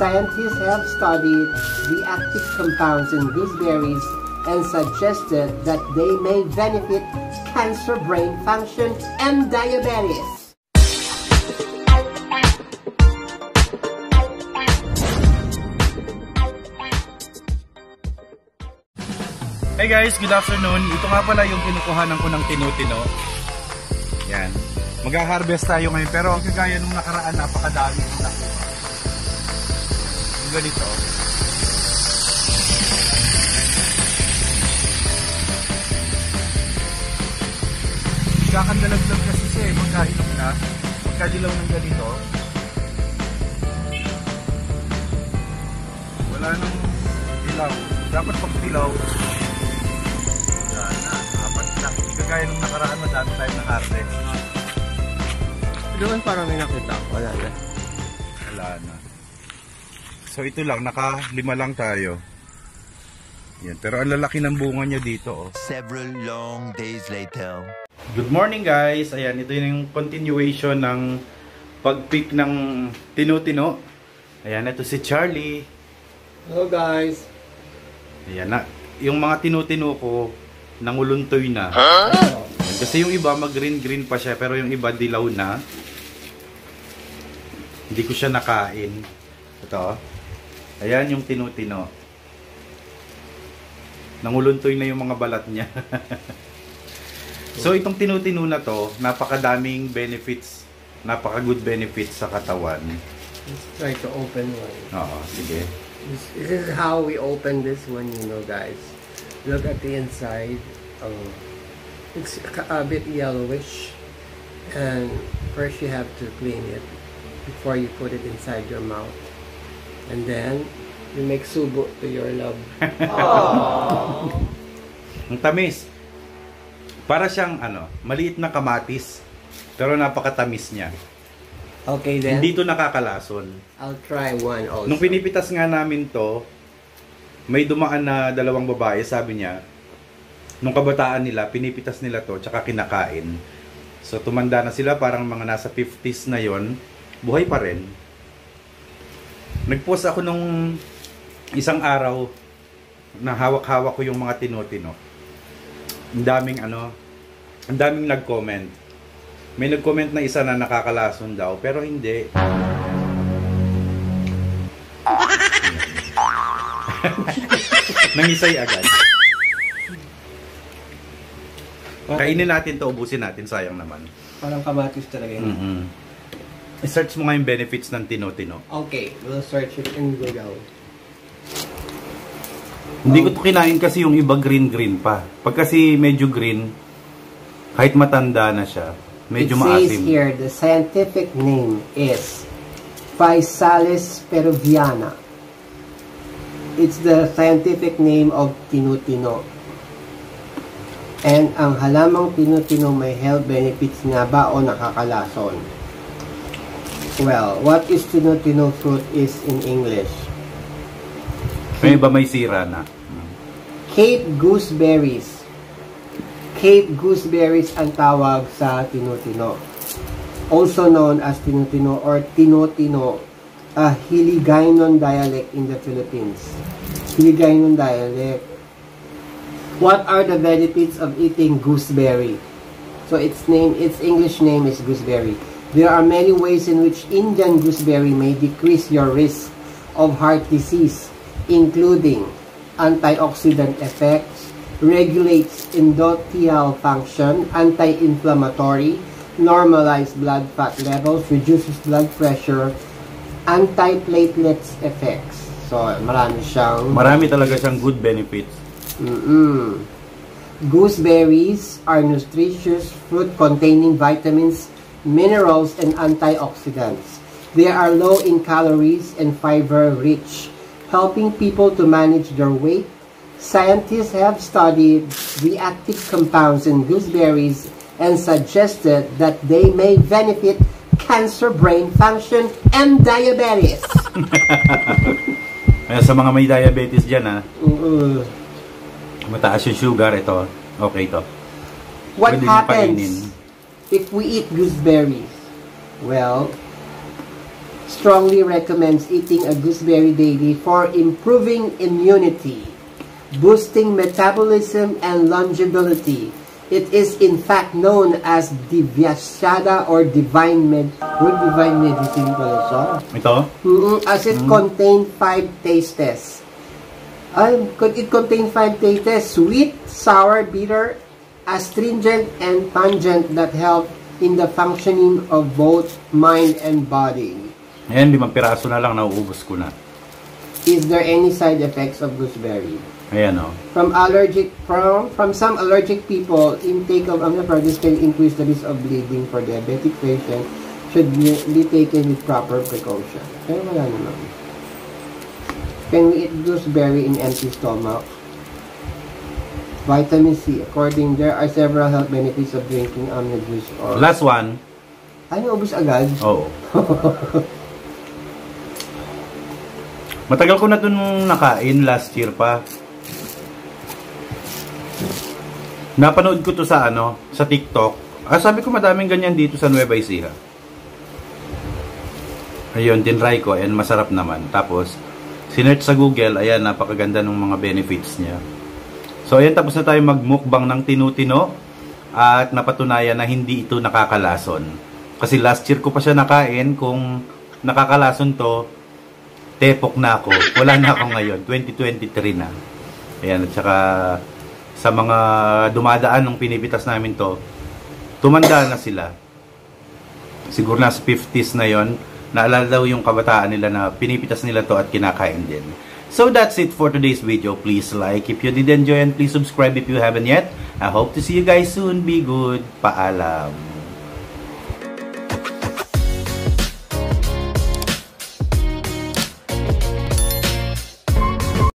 Scientists have studied the active compounds in gooseberries and suggested that they may benefit cancer, brain function, and diabetes. Hey guys, good afternoon. Ito nga pala yung kinukuhanan ko ng tinutino. Yan. Mag-harvest tayo ngayon pero kagaya nung nakaraan napakadami kong nakuha. Yung ganito. Kakandalaglag kasi siya eh. Magkainom na. Magkadilaw ng ganito. Wala nang dilaw. Dapat pag dilaw. Kagaya nung nakaraan, madami tayo ng harvest. Doon parang may nakita. Wala na. Wala na. So ito lang, naka-5 lang tayo. Yan. Pero ang lalaki ng bunga niya dito. Oh. Several long days later. Good morning guys! Ayan, ito yung continuation ng pag-pick ng tinutino. Ayan, ito si Charlie. Hello guys! Ayan na. Yung mga tinutino ko, nanguluntoy na. Kasi yung iba mag-green-green pa siya pero yung iba dilaw na. Hindi ko siya nakain. Ito. Ayan yung tinutino. Nanguluntoy na yung mga balat niya. So itong tinutino na to, napakadaming benefits. Napaka-good benefits sa katawan. Let's try to open one. Oo, sige. This is how we open this one, you know guys. Look at the inside. It's a bit yellowish, and first you have to clean it before you put it inside your mouth, and then you make subo to your love. Ang tamis. Para siyang maliit na kamatis, pero napakatamis niya. Okay then. Hindi to nakakalason. I'll try one also. Nung pinipitas nga namin to, may dumaan na 2 babae, sabi niya, nung kabataan nila, pinipitas nila to, tsaka kinakain. So, tumanda na sila, parang mga nasa 50s na yon, buhay pa rin. Nag-post ako nung isang araw, na hawak-hawak ko yung mga tinutino. Ang daming nag-comment. May nag-comment na isa na nakakalason daw, pero hindi. Nangisay agad. Kainin natin to, ubusin natin, sayang naman. Parang kamatis talaga yun. I-search mo nga yung benefits ng tinutino. Okay, we'll search it in Google. Hindi ko to kinain kasi yung iba green-green pa. Pag kasi medyo green, kahit matanda na siya, medyo maasim. It says here, the scientific name is Physalis peruviana. It's the scientific name of tinutino. And ang halamang tinutino may health benefits nga ba o nakakalason? Well, what is tinutino fruit is in English? May iba may sira na. Cape gooseberries. Cape gooseberries ang tawag sa tinutino. Also known as tinutino or tinutino, a Hiligaynon dialect in the Philippines. Hiligaynon dialect. What are the benefits of eating gooseberry? So its English name is gooseberry. There are many ways in which Indian gooseberry may decrease your risk of heart disease, including antioxidant effects, regulates endothelial function, anti-inflammatory, normalizes blood fat levels, reduces blood pressure, anti-platelets effects. So, marami talaga siyang good benefits. Gooseberries are nutritious fruit containing vitamins, minerals, and antioxidants. They are low in calories and fiber rich, helping people to manage their weight. Scientists have studied the active compounds in gooseberries and suggested that they may benefit cancer, brain function, and diabetes. Sa mga may diabetes dyan, mataas yung sugar, ito. Okay to. What happens if we eat gooseberries? Well, strongly recommends eating a gooseberry daily for improving immunity, boosting metabolism, and longevity. It is in fact known as Divyashada or divine medicine pala siya. Ito? As it contains 5 tastes. It contains 5 tastes: sweet, sour, bitter, astringent, and pungent that help in the functioning of both mind and body. Ayan, 5 piraso na lang, nauubos ko na. Is there any side effects of gooseberry? Ayan o. From some allergic people, intake of amniophorus can increase the risk of bleeding. For diabetic patients, should be taken with proper precaution. Pero wala naman. Can we eat gooseberry in empty stomach? Vitamin C. There are several health benefits of drinking amna juice. Or Last one. Ay, naubos agad? Oo. Matagal ko na dun nakain, last year pa. Napanood ko to sa sa TikTok. Sabi ko madaming ganyan dito sa Nueva Ecija. Ayun, tinry ko and masarap naman. Tapos, sinearch sa Google, ayan, napakaganda ng mga benefits niya. So, ayan, tapos na tayo magmukbang ng tinutino at napatunayan na hindi ito nakakalason. Kasi last year ko pa siya nakain. Kung nakakalason to, tepok na ako. Wala na ako ngayon. 2023 na. Ayan, at saka sa mga dumadaan nung pinipitas namin to, tumanda na sila. Siguro nasa 50s na yon. Naalala daw yung kabataan nila na pinipitas nila to at kinakain din. So that's it for today's video. Please like if you did enjoy and please subscribe if you haven't yet. I hope to see you guys soon. Be good. Paalam.